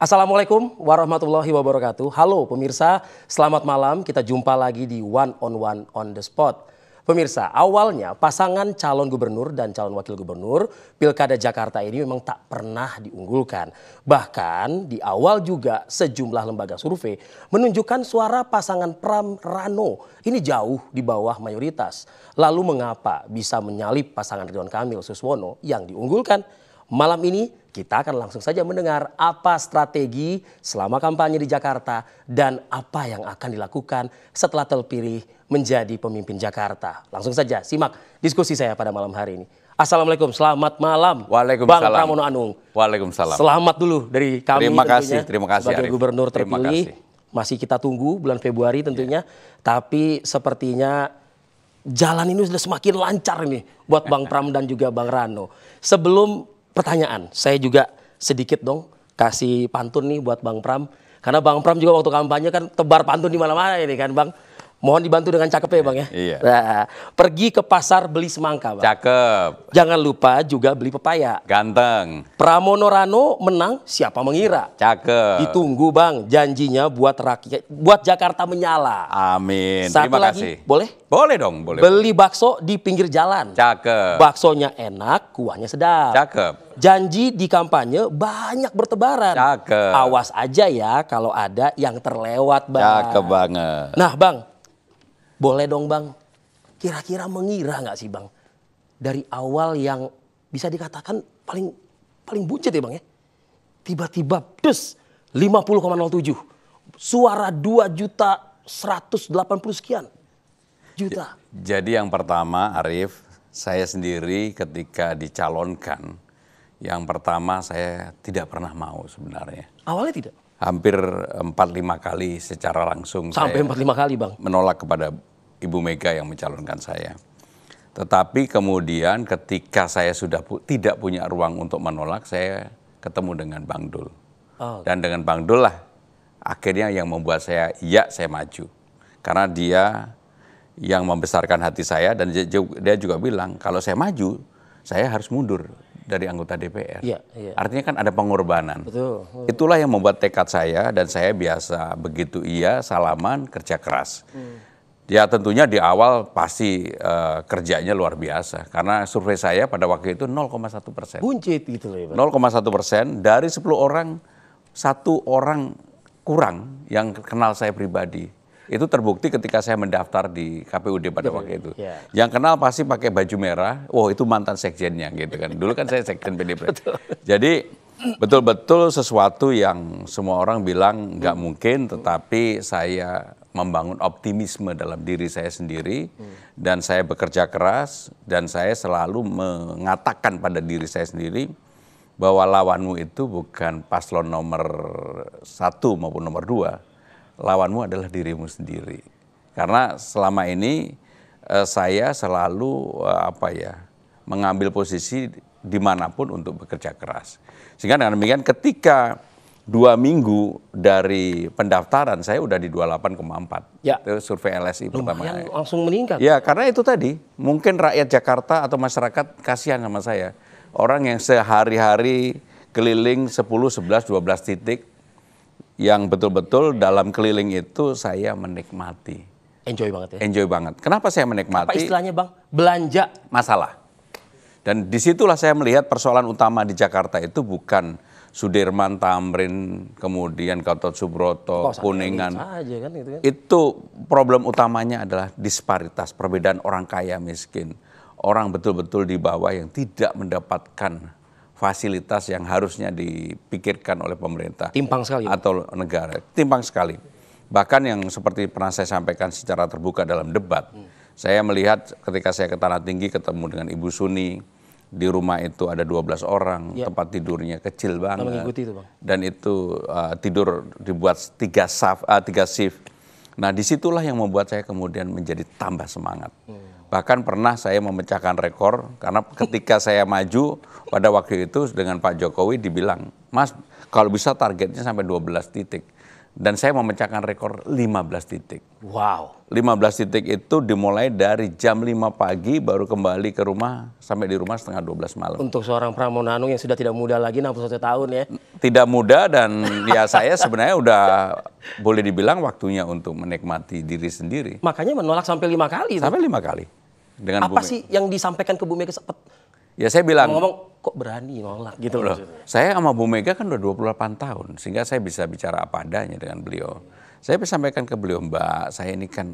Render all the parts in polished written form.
Assalamualaikum warahmatullahi wabarakatuh. Halo pemirsa, selamat malam. Kita jumpa lagi di One on the Spot. Pemirsa, awalnya pasangan calon gubernur dan calon wakil gubernur Pilkada Jakarta ini memang tak pernah diunggulkan. Bahkan di awal juga sejumlah lembaga survei menunjukkan suara pasangan Pram Rano ini jauh di bawah mayoritas. Lalu mengapa bisa menyalip pasangan Ridwan Kamil Suswono yang diunggulkan? Malam ini kita akan langsung saja mendengar apa strategi selama kampanye di Jakarta dan apa yang akan dilakukan setelah terpilih menjadi pemimpin Jakarta. Langsung saja simak diskusi saya pada malam hari ini. Assalamualaikum, selamat malam. Waalaikumsalam. Bang Pramono Anung. Waalaikumsalam. Selamat dulu dari kami. Terima kasih sebagai Arif. gubernur terpilih. Masih kita tunggu bulan Februari tentunya. Tapi sepertinya jalan ini sudah semakin lancar nih buat Bang Pram dan juga Bang Rano. Sebelum pertanyaan, saya juga sedikit dong kasih pantun nih buat Bang Pram. Karena Bang Pram juga waktu kampanye kan tebar pantun di mana-mana ini kan Bang. Mohon dibantu dengan cakep ya Bang ya. Iya. Nah, pergi ke pasar beli semangka Bang. Cakep. Jangan lupa juga beli pepaya. Ganteng. Pramono Rano menang, siapa mengira. Cakep. Ditunggu Bang, janjinya buat rakyat, buat Jakarta menyala. Amin. Satu Terima lagi, kasih. boleh? Boleh dong, boleh. Beli bakso di pinggir jalan. Cakep. Baksonya enak, kuahnya sedap. Cakep. Janji di kampanye banyak bertebaran. Cakep. Awas aja ya kalau ada yang terlewat Bang. Cakep banget. Nah Bang, boleh dong Bang, kira-kira mengira nggak sih Bang, dari awal yang bisa dikatakan paling buncit ya Bang ya, tiba-tiba des 50,07, suara 2.180 sekian juta. Jadi yang pertama Arif, saya sendiri ketika dicalonkan, yang pertama saya tidak pernah mau sebenarnya. Awalnya tidak? Hampir 4-5 kali secara langsung. Sampai 4-5 kali Bang? Menolak kepada Ibu Mega yang mencalonkan saya. Tetapi kemudian ketika saya sudah tidak punya ruang untuk menolak, saya ketemu dengan Bang Dul. Oh. Dan dengan Bang Dul lah akhirnya yang membuat saya maju. Karena dia yang membesarkan hati saya dan dia juga bilang kalau saya maju, saya harus mundur dari anggota DPR. Iya. Artinya kan ada pengorbanan. Betul. Itulah yang membuat tekad saya dan saya biasa begitu salaman, kerja keras. Ya tentunya di awal pasti kerjanya luar biasa karena survei saya pada waktu itu 0,1%. Buncit gitu loh ya Bang. 0,1% dari 10 orang, 1 orang kurang yang kenal saya pribadi. Itu terbukti ketika saya mendaftar di KPUD pada waktu itu. Ya. Yang kenal pasti pakai baju merah, itu mantan sekjennya gitu kan. Dulu kan saya sekjen PDIP. Jadi betul-betul sesuatu yang semua orang bilang nggak mungkin, tetapi saya membangun optimisme dalam diri saya sendiri dan saya bekerja keras dan saya selalu mengatakan pada diri saya sendiri bahwa lawanmu itu bukan paslon nomor 1 maupun nomor 2, lawanmu adalah dirimu sendiri. Karena selama ini saya selalu mengambil posisi dimanapun untuk bekerja keras. Sehingga dengan demikian ketika 2 minggu dari pendaftaran saya udah di 28,4. Ya. Itu survei LSI pertama. Lumayan langsung meningkat. Ya karena itu tadi mungkin rakyat Jakarta atau masyarakat kasihan sama saya. Orang yang sehari-hari keliling 10, 11, 12 titik yang betul-betul dalam keliling itu saya menikmati. Enjoy banget ya? Enjoy banget. Kenapa saya menikmati? Apa istilahnya Bang? Belanja. Masalah. Dan disitulah saya melihat persoalan utama di Jakarta itu bukan Sudirman, Tamrin, kemudian Gatot Subroto, Kuningan. Aja kan, gitu kan? Itu problem utamanya adalah disparitas, perbedaan orang kaya miskin. Orang betul-betul di bawah yang tidak mendapatkan fasilitas yang harusnya dipikirkan oleh pemerintah. Timpang sekali. Atau negara. Timpang sekali. Bahkan yang seperti pernah saya sampaikan secara terbuka dalam debat. Saya melihat ketika saya ke Tanah Tinggi ketemu dengan Ibu Suni. Di rumah itu ada 12 orang, tempat tidurnya kecil banget. Mengikuti itu Bang. Dan itu tidur dibuat 3 shift. Nah disitulah yang membuat saya kemudian menjadi tambah semangat. Bahkan pernah saya memecahkan rekor karena ketika saya maju pada waktu itu dengan Pak Jokowi dibilang, Mas kalau bisa targetnya sampai 12 titik. Dan saya memecahkan rekor 15 titik. Wow. 15 titik itu dimulai dari jam 5 pagi baru kembali ke rumah sampai di rumah setengah 12 malam. Untuk seorang Pramono Anung yang sudah tidak muda lagi 61 tahun ya. Tidak mudah dan ya saya sebenarnya udah boleh dibilang waktunya untuk menikmati diri sendiri. Makanya menolak sampai 5 kali. Sampai 5 kali. Dengan Apa sih yang disampaikan ke Bu Mega? Ya saya bilang, ngomong kok berani nolak gitu loh. Saya sama Bu Mega kan udah 28 tahun, sehingga saya bisa bicara apa adanya dengan beliau. Saya bisa sampaikan ke beliau, Mbak, saya ini kan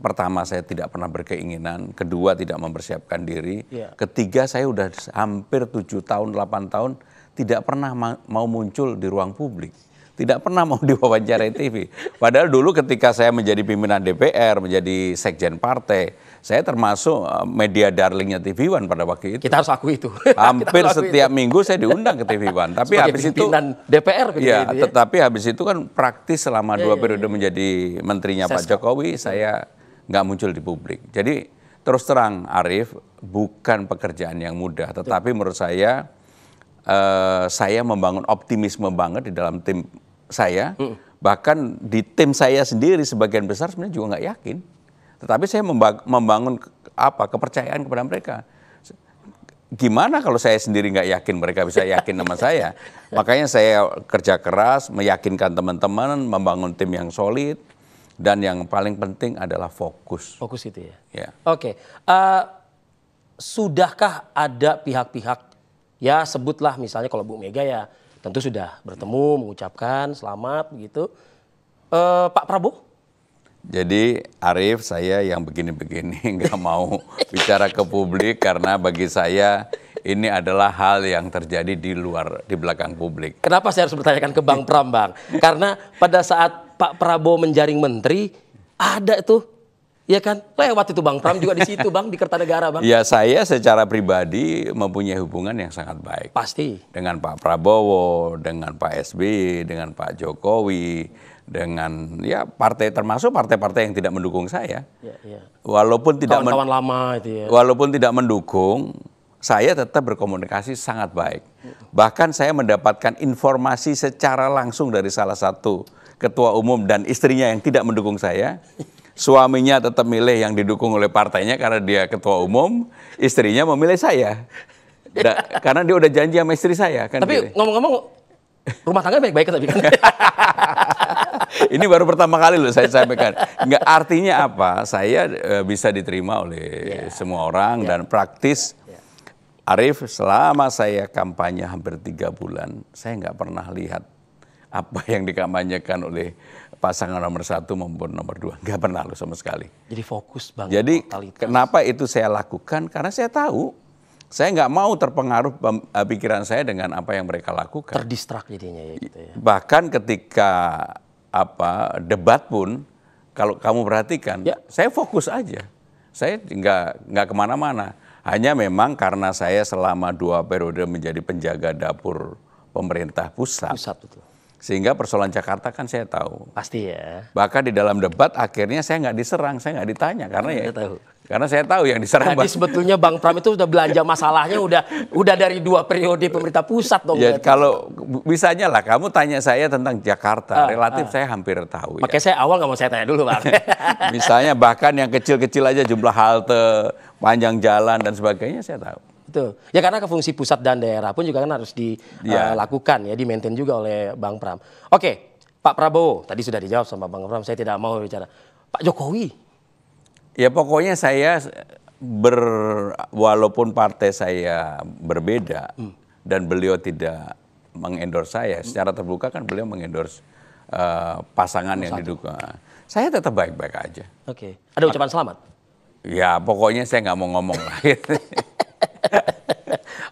pertama saya tidak pernah berkeinginan, kedua tidak mempersiapkan diri, ketiga saya udah hampir 7 tahun, 8 tahun tidak pernah mau muncul di ruang publik. Tidak pernah mau diwawancarai TV. Padahal dulu ketika saya menjadi pimpinan DPR, menjadi sekjen partai, saya termasuk media darlingnya TV One pada waktu itu. Kita harus akui itu. Hampir setiap minggu saya diundang ke TV One. Tapi sebagai habis itu pimpinan DPR ya, itu ya. tetapi habis itu kan praktis selama 2 periode menjadi menterinya Pak Jokowi, saya nggak muncul di publik. Jadi terus terang Arief, bukan pekerjaan yang mudah, tetapi menurut saya membangun optimisme banget di dalam tim saya, bahkan di tim saya sendiri sebagian besar sebenarnya juga nggak yakin. Tetapi saya membangun kepercayaan kepada mereka. Gimana kalau saya sendiri nggak yakin, mereka bisa yakin sama saya. Makanya saya kerja keras, meyakinkan teman-teman, membangun tim yang solid, dan yang paling penting adalah fokus. Fokus itu ya. Ya. Oke. Sudahkah ada pihak-pihak, ya sebutlah misalnya kalau Bu Mega ya tentu sudah bertemu, mengucapkan selamat gitu. Pak Prabowo? Jadi Arief, saya yang begini-begini nggak mau bicara ke publik karena bagi saya ini adalah hal yang terjadi di belakang publik. Kenapa saya harus bertanyakan ke Bang Pram, Bang? Karena pada saat Pak Prabowo menjaring menteri, ada tuh, ya kan? Lewat itu Bang Pram juga di situ, Bang, di Kertanegara, Bang. Ya, saya secara pribadi mempunyai hubungan yang sangat baik. Pasti. Dengan Pak Prabowo, dengan Pak SBY, dengan Pak Jokowi, dengan ya partai, termasuk partai-partai yang tidak mendukung saya. Ya. Walaupun tidak kawan-kawan lama itu ya. Walaupun tidak mendukung, saya tetap berkomunikasi sangat baik. Bahkan saya mendapatkan informasi secara langsung dari salah satu ketua umum dan istrinya yang tidak mendukung saya. Suaminya tetap milih yang didukung oleh partainya karena dia ketua umum, istrinya memilih saya. Karena dia udah janji sama istri saya. Kan. Tapi ngomong-ngomong, rumah tangga baik-baik tapi kan. Ini baru pertama kali loh saya sampaikan. Nggak, artinya apa? Saya bisa diterima oleh semua orang dan praktis. Arief, selama saya kampanye hampir 3 bulan, saya nggak pernah lihat apa yang dikampanyekan oleh pasangan nomor 1 maupun nomor 2. Nggak pernah loh sama sekali. Jadi fokus banget. Jadi kenapa itu saya lakukan? Karena saya tahu saya nggak mau terpengaruh pikiran saya dengan apa yang mereka lakukan. Terdistrak jadinya ya gitu ya. Bahkan ketika debat pun, kalau kamu perhatikan, saya fokus aja. Saya nggak kemana-mana. Hanya memang karena saya selama 2 periode menjadi penjaga dapur pemerintah pusat. Betul. Sehingga persoalan Jakarta kan saya tahu. Pasti ya. Bahkan di dalam debat akhirnya saya nggak diserang, saya nggak ditanya karena karena saya tahu yang diserang. Jadi sebetulnya Bang Pram itu sudah belanja masalahnya udah dari 2 periode pemerintah pusat dong. Ya, kalau bisanya lah kamu tanya saya tentang Jakarta, relatif saya hampir tahu. Makanya saya awal nggak mau saya tanya dulu, Bang. Misalnya bahkan yang kecil-kecil aja jumlah halte, panjang jalan dan sebagainya saya tahu. Betul. Ya karena ke fungsi pusat dan daerah pun juga kan harus dilakukan ya, di-maintain juga oleh Bang Pram. Oke, Pak Prabowo tadi sudah dijawab sama Bang Pram, saya tidak mau bicara. Pak Jokowi. Ya pokoknya saya walaupun partai saya berbeda dan beliau tidak mengendorse saya, secara terbuka kan beliau mengendorse pasangan yang didukung. Saya tetap baik-baik aja. Oke. Ada ucapan selamat? Ya pokoknya saya nggak mau ngomong lah.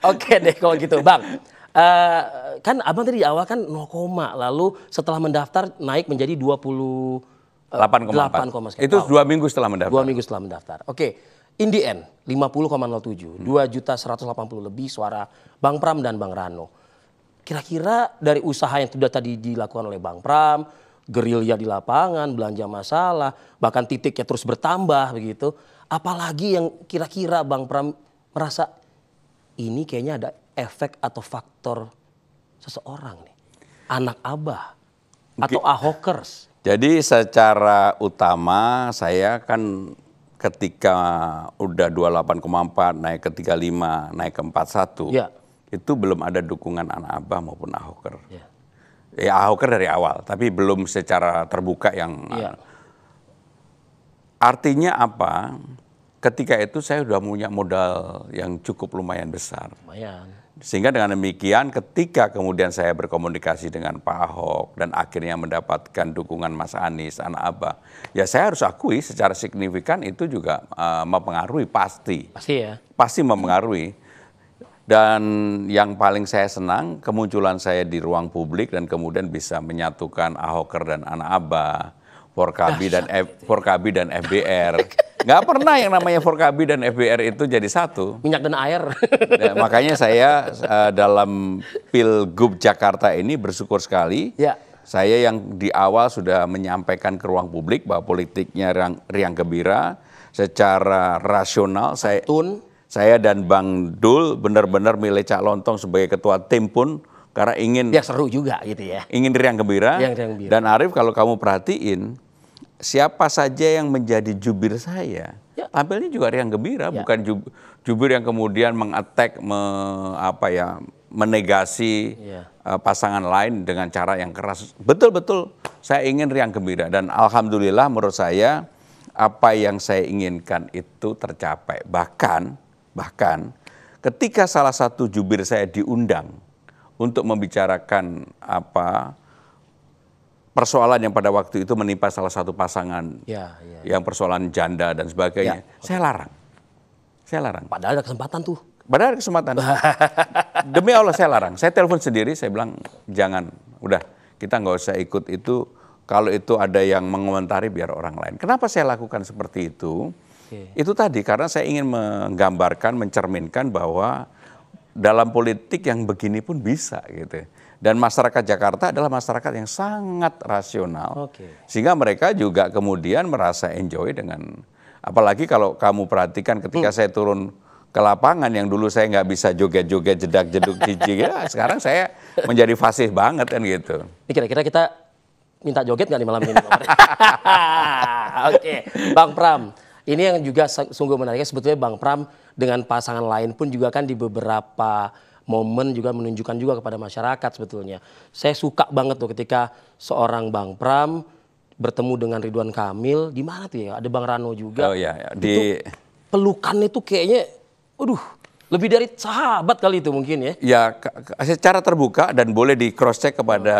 Oke deh kalau gitu, Bang. Kan Abang tadi di awal kan 0, lalu setelah mendaftar naik menjadi 8,4. Itu 2 minggu setelah mendaftar. 2 minggu setelah mendaftar. Oke. In the end 50,07, 2.180.000 lebih suara Bang Pram dan Bang Rano. Kira-kira dari usaha yang sudah tadi dilakukan oleh Bang Pram, gerilya di lapangan, belanja masalah, bahkan titiknya terus bertambah begitu. Apalagi yang kira-kira Bang Pram merasa ini kayaknya ada efek atau faktor seseorang nih, anak Abah. atau Ahokers? Jadi secara utama saya kan ketika udah 28,4 naik ke 35, naik ke 41, Ya. itu belum ada dukungan anak Abah maupun Ahoker. Ya. Ya Ahoker dari awal, tapi belum secara terbuka yang Ya. artinya apa? Ketika itu saya sudah punya modal yang cukup lumayan besar. Lumayan. Sehingga dengan demikian ketika kemudian saya berkomunikasi dengan Pak Ahok dan akhirnya mendapatkan dukungan Mas Anies, anak Abah, ya saya harus akui secara signifikan itu juga mempengaruhi pasti. Pasti ya. Pasti mempengaruhi. Dan yang paling saya senang kemunculan saya di ruang publik dan kemudian bisa menyatukan Ahoker dan anak Abah, Forkabi dan FBR. Nggak pernah yang namanya Forkabi dan FBR itu jadi satu. Minyak dan air. Nah, makanya saya dalam Pilgub Jakarta ini bersyukur sekali. Ya. Saya yang di awal sudah menyampaikan ke ruang publik bahwa politiknya riang gembira, secara rasional. Saya dan Bang Dul benar-benar milih Cak Lontong sebagai ketua tim pun karena ingin Ya seru juga gitu ya. ingin riang gembira. Riang gembira. Dan Arief kalau kamu perhatiin siapa saja yang menjadi jubir saya, Ya. tampilnya juga riang gembira, Ya. bukan jubir yang kemudian mengattack, menegasi Ya. pasangan lain dengan cara yang keras. Betul-betul saya ingin riang gembira dan alhamdulillah menurut saya apa yang saya inginkan itu tercapai. Bahkan ketika salah satu jubir saya diundang untuk membicarakan persoalan yang pada waktu itu menimpa salah satu pasangan yang persoalan janda dan sebagainya, saya larang. Padahal ada kesempatan tuh. Padahal ada kesempatan. Demi Allah saya larang. Saya telepon sendiri, saya bilang jangan, udah kita nggak usah ikut itu. Kalau itu ada yang mengomentari biar orang lain. Kenapa saya lakukan seperti itu? Itu tadi karena saya ingin menggambarkan, mencerminkan bahwa dalam politik yang begini pun bisa gitu. Dan masyarakat Jakarta adalah masyarakat yang sangat rasional. Sehingga mereka juga kemudian merasa enjoy dengan, apalagi kalau kamu perhatikan ketika saya turun ke lapangan yang dulu saya nggak bisa joget-joget, jedak-jeduk cici, ya, sekarang saya menjadi fasih banget kan gitu. Ini kira-kira kita minta joget nggak nih malam ini? Oke, Bang Pram. Ini yang juga sungguh menariknya sebetulnya Bang Pram dengan pasangan lain pun juga kan di beberapa momen juga menunjukkan juga kepada masyarakat sebetulnya. Saya suka banget tuh ketika seorang Bang Pram bertemu dengan Ridwan Kamil, di mana tuh ya? Ada Bang Rano juga. Oh iya, di pelukannya tuh kayaknya, waduh, lebih dari sahabat kali itu mungkin ya. Ya, secara terbuka dan boleh di cross check kepada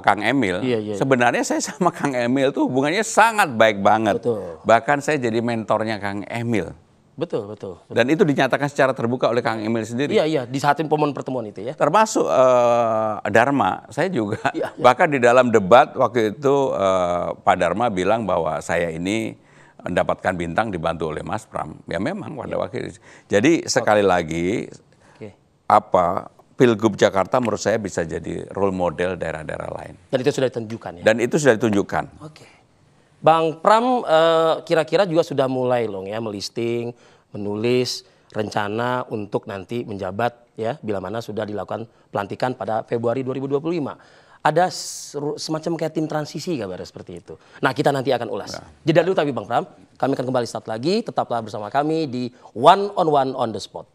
Kang Emil. Sebenarnya saya sama Kang Emil tuh hubungannya sangat baik banget. Betul. Bahkan saya jadi mentornya Kang Emil. Betul. Dan itu dinyatakan secara terbuka oleh Kang Emil sendiri. Iya, di saat momen pertemuan itu ya. Termasuk Dharma, saya juga. Bahkan di dalam debat waktu itu Pak Dharma bilang bahwa saya ini mendapatkan bintang dibantu oleh Mas Pram. Ya memang pada waktu itu. Jadi sekali lagi, Pilgub Jakarta menurut saya bisa jadi role model daerah-daerah lain. Dan itu sudah ditunjukkan ya? Dan itu sudah ditunjukkan. Oke. Bang Pram kira-kira juga sudah mulai loh ya melisting, menulis rencana untuk nanti menjabat ya bila mana sudah dilakukan pelantikan pada Februari 2025. Ada semacam kayak tim transisi kabar seperti itu. Nah kita nanti akan ulas. Jeda dulu tapi Bang Pram, kami akan kembali saat lagi. Tetaplah bersama kami di One on One on the Spot.